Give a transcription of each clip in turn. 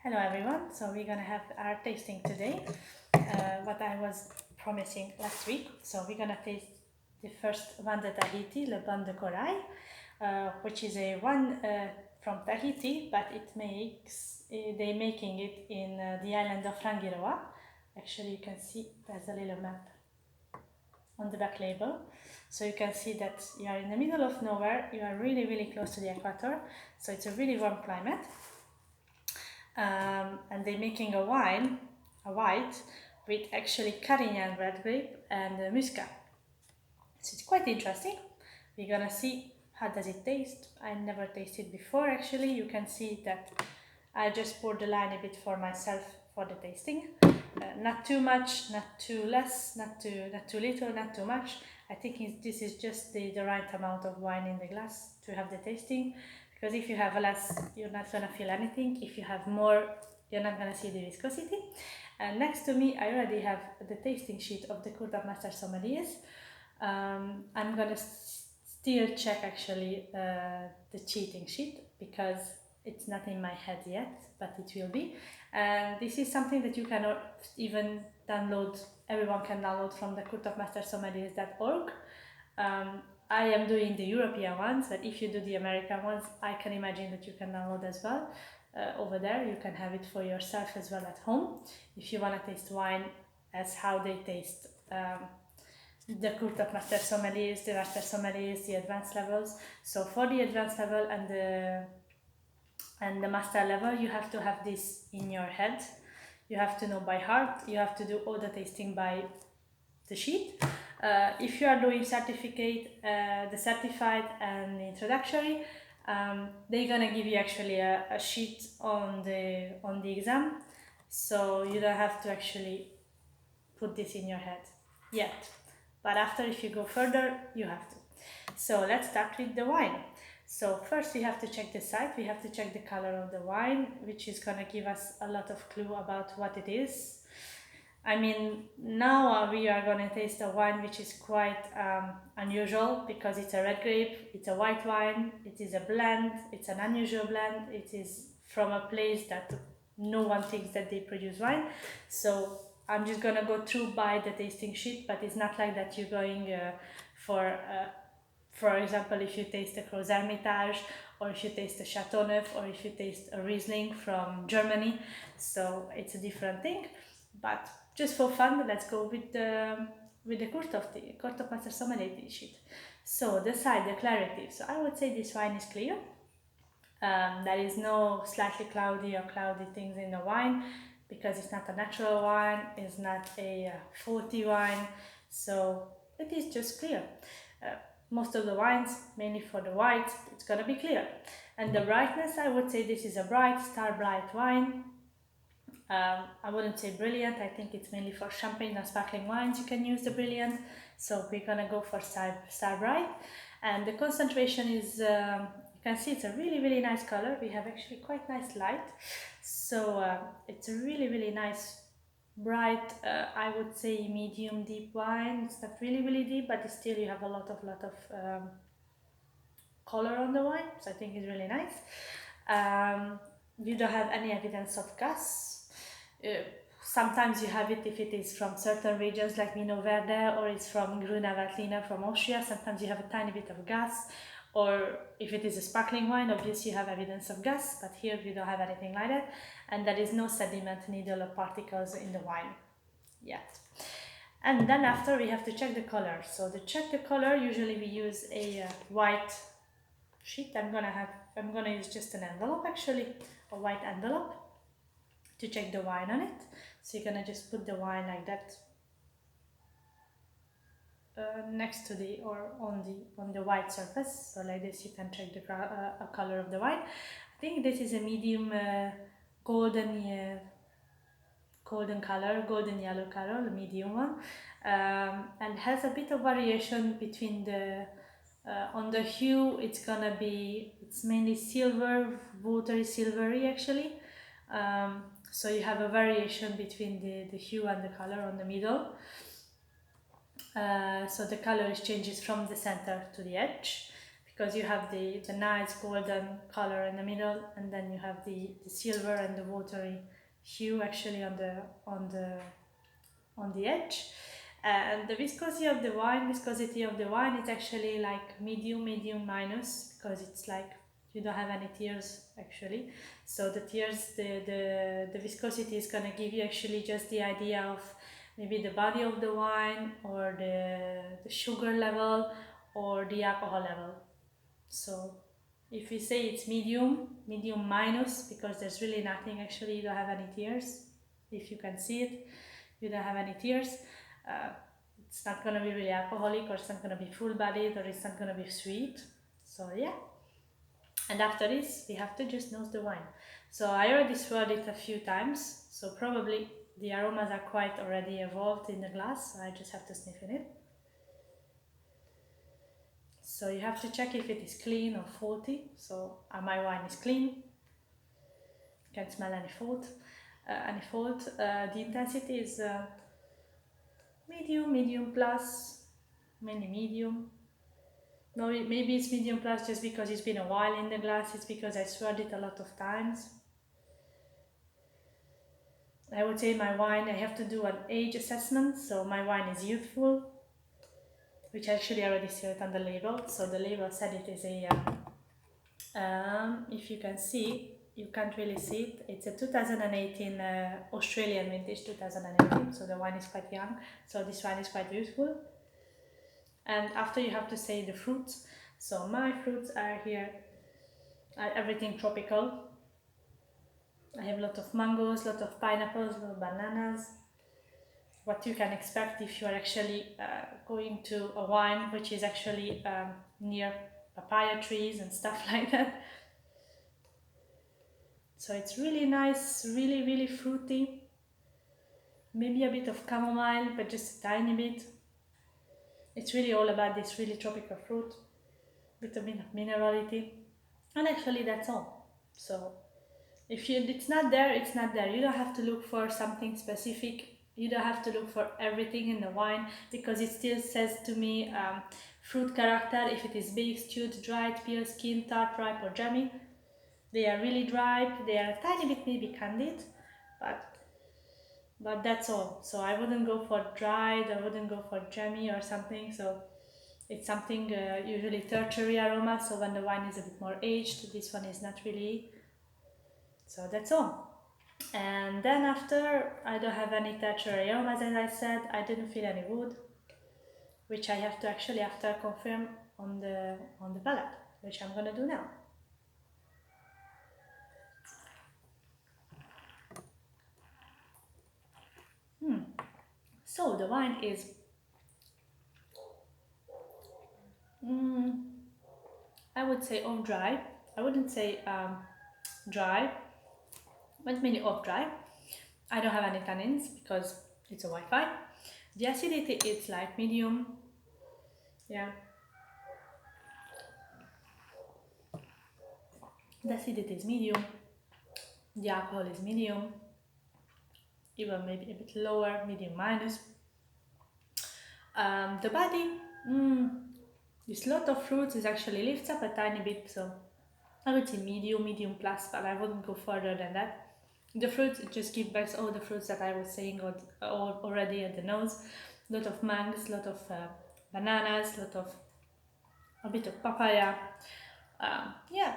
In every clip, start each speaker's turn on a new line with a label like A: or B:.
A: Hello everyone, so we're gonna have our tasting today, what I was promising last week. So we're gonna taste the first Vin de Tahiti, Le Ban de Corail, which is a one from Tahiti, but they're making it in the island of Rangiroa. Actually, you can see there's a little map on the back label. So you can see that you are in the middle of nowhere, you are really, really close to the equator, so it's a really warm climate. And they're making a white, with actually Carignan red grape and Muscat. So it's quite interesting. We're gonna see how does it taste. I never tasted before actually. You can see that I just poured the line a bit for myself for the tasting. Not too much, not too less, not too little, not too much. I think this is just the right amount of wine in the glass to have the tasting. Because if you have less, you're not gonna feel anything. If you have more, you're not gonna see the viscosity. And next to me, I already have the tasting sheet of the Court of Master Sommeliers. I'm gonna still check actually the cheating sheet because it's not in my head yet, but it will be. And this is something that you can even download. Everyone can download from the courtofmastersommeliers.org. I am doing the European ones, but if you do the American ones, I can imagine that you can download as well. Over there, you can have it for yourself as well at home if you want to taste wine as how they taste the Court of Master Sommeliers, the Master Sommeliers, the advanced levels. So for the advanced level and the master level, you have to have this in your head. You have to know by heart. You have to do all the tasting by the sheet. If you are doing certificate, the certified and the introductory, they're gonna give you actually a sheet on the exam, so you don't have to actually put this in your head yet. But after, if you go further, you have to. So let's start with the wine. So first we have to check the site, we have to check the color of the wine, which is gonna give us a lot of clue about what it is. I mean, now we are gonna taste a wine which is quite unusual because it's a red grape, it's a white wine, it is a blend, it's an unusual blend, it is from a place that no one thinks that they produce wine. So I'm just gonna go through by the tasting sheet, but it's not like that you're going for example, if you taste a Gros Hermitage, or if you taste a Chateauneuf, or if you taste a Riesling from Germany. So it's a different thing. But just for fun, let's go with the Court of Master Sommelier sheet. So the side, the clarity. So I would say this wine is clear. There is no slightly cloudy or cloudy things in the wine because it's not a natural wine, it's not a faulty wine, so it is just clear. Most of the wines, mainly for the whites, it's gonna be clear. And the brightness, I would say this is a bright, star bright wine. I wouldn't say brilliant, I think it's mainly for champagne and sparkling wines you can use the brilliant, so we're gonna go for star bright. And the concentration is, you can see it's a really, really nice color. We have actually quite nice light, so it's a really, really nice bright, I would say medium deep wine. It's not really, really deep, but still you have a lot of color on the wine, so I think it's really nice. You don't have any evidence of gas. Sometimes you have it if it is from certain regions like Vino Verde, or it's from Grüner Veltliner from Austria. Sometimes you have a tiny bit of gas, or if it is a sparkling wine, obviously you have evidence of gas, but here we don't have anything like that, and there is no sediment, needle or particles in the wine yet. And then after we have to check the color. So to check the color, usually we use a white sheet. I'm gonna use just an envelope, actually, a white envelope, to check the wine on it. So you're gonna just put the wine like that next to the, or on the white surface. So like this you can check the color of the wine. I think this is a medium golden color, golden yellow color, the medium one, and has a bit of variation between the on the hue. It's mainly silver, watery silvery actually. So you have a variation between the hue and the color on the middle. So the color changes from the center to the edge, because you have the nice golden color in the middle, and then you have the silver and the watery hue actually on the edge. And the viscosity of the wine is actually like medium minus, because it's like you don't have any tears actually. So the viscosity is gonna give you actually just the idea of maybe the body of the wine, or the sugar level, or the alcohol level. So if we say it's medium minus, because there's really nothing actually, you don't have any tears. If you can see it, you don't have any tears. It's not gonna be really alcoholic, or it's not gonna be full bodied, or it's not gonna be sweet. So yeah. And after this, we have to just nose the wine. So I already swirled it a few times, so probably the aromas are quite already evolved in the glass. So I just have to sniff in it. So you have to check if it is clean or faulty. So my wine is clean. Can't smell any fault. The intensity is medium plus, mainly medium. No, maybe it's medium plus just because it's been a while in the glass. It's because I swirled it a lot of times. I would say my wine, I have to do an age assessment. So my wine is youthful, which actually I already see it on the label. So the label said it is a, if you can see, you can't really see it. It's a 2018 Australian vintage 2018. So the wine is quite young. So this wine is quite youthful. And after you have to say the fruits. So my fruits are here, everything tropical. I have a lot of mangoes, a lot of pineapples, a lot of bananas. What you can expect if you are actually going to a wine which is actually near papaya trees and stuff like that. So it's really nice, really fruity. Maybe a bit of chamomile, but just a tiny bit. It's really all about this really tropical fruit, with a bit of minerality. And actually that's all. So if it's not there, it's not there. You don't have to look for something specific. You don't have to look for everything in the wine, because it still says to me fruit character, if it is baked, stewed, dried, peel, skin, tart, ripe, or jammy. They are really ripe. They are a tiny bit maybe candied, but that's all. So I wouldn't go for dried, I wouldn't go for jammy or something. So it's something usually tertiary aroma. So when the wine is a bit more aged, this one is not really. So that's all. And then after, I don't have any tertiary aromas, as I said. I didn't feel any wood, which I have to actually after confirm on the palate, which I'm gonna do now. So the wine is I would say off dry. I wouldn't say dry, but mainly off dry. I don't have any tannins because it's a white wine. The acidity is like medium. Yeah. The acidity is medium. The alcohol is medium. Even maybe a bit lower, medium minus. The body, this lot of fruits is actually lifts up a tiny bit, so I would say medium plus, but I wouldn't go further than that. The fruits just give back all the fruits that I was saying already at the nose. A lot of mangoes, a lot of bananas, a bit of papaya. Yeah,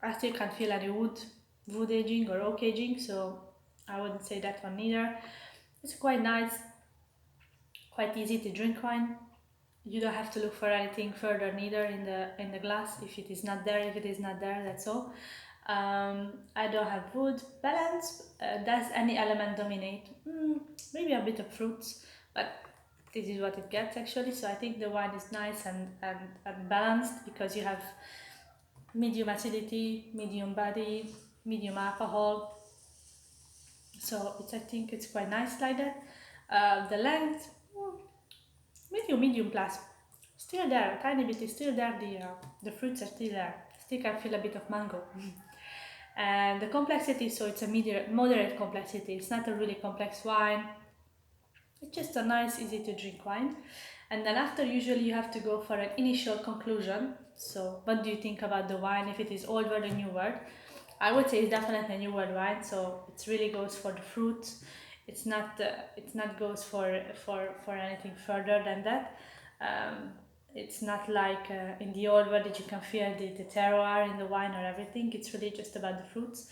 A: I still can't feel any wood aging or oak aging, so I wouldn't say that one either. It's quite nice, quite easy to drink wine. You don't have to look for anything further neither in the glass. If it is not there, that's all. I don't have wood balance. Does any element dominate? Maybe a bit of fruits, but this is what it gets actually. So I think the wine is nice and balanced, because you have medium acidity, medium body, medium alcohol. So I think it's quite nice like that. The length, medium plus, still there, a tiny bit is still there. The fruits are still there. Still can feel a bit of mango. And the complexity, so it's a moderate complexity. It's not a really complex wine. It's just a nice, easy to drink wine. And then after, usually you have to go for an initial conclusion. So what do you think about the wine, if it is old or a new word? I would say it's definitely a new word wine, so it really goes for the fruits. It's not goes for anything further than that. um, it's not like in the old word that you can feel the terroir in the wine or everything. It's really just about the fruits.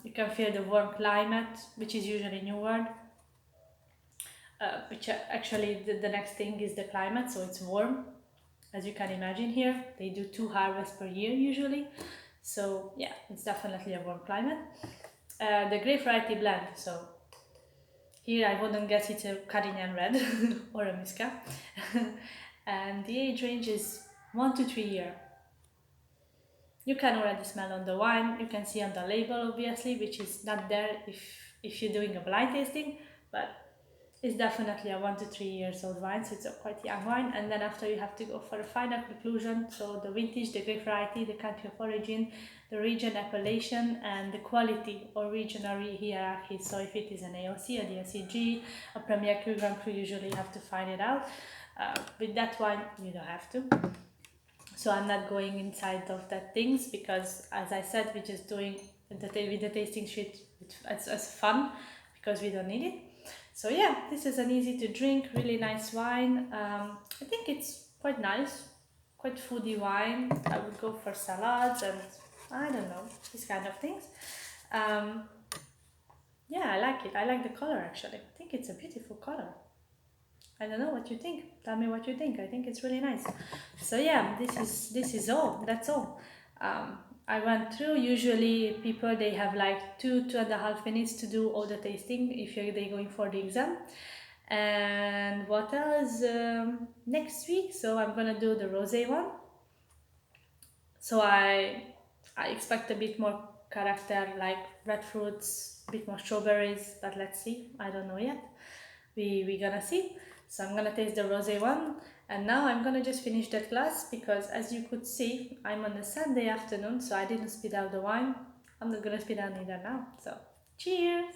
A: You can feel the warm climate, which is usually a new word. Which actually the next thing is the climate, so it's warm. As you can imagine here, they do 2 harvests per year usually. So yeah, it's definitely a warm climate. The grape variety blend, so here I wouldn't guess it's a Carignan Red or a Muscat. And the age range is 1 to 3 years. You can already smell on the wine, you can see on the label obviously, which is not there if you're doing a blind tasting, but it's definitely a 1 to 3 years old wine, so it's a quite young wine. And then after, you have to go for a final conclusion, so the vintage, the grape variety, the country of origin, the region appellation, and the quality or regional hierarchy. So if it is an AOC, a DOCG, a Premier Cru, Grand Cru, usually you have to find it out. With that wine, you don't have to. So I'm not going inside of that things, because as I said, we're just doing with the tasting sheet as fun, because we don't need it. So yeah, this is an easy to drink, really nice wine. I think it's quite nice, quite foodie wine. I would go for salads and I don't know, these kind of things. Um, yeah, I like it. I like the color actually. I think it's a beautiful color. I don't know what you think. Tell me what you think. I think it's really nice. So yeah, this is all. That's all. Um, I went through. Usually, people they have like 2.5 minutes to do all the tasting if they're going for the exam. And what else? Next week, so I'm gonna do the rosé one. So I expect a bit more character, like red fruits, a bit more strawberries, but let's see. I don't know yet. We gonna see. So I'm gonna taste the rosé one, and now I'm gonna just finish that glass, because as you could see, I'm on a Sunday afternoon, so I didn't speed out the wine. I'm not gonna speed out either now. So cheers!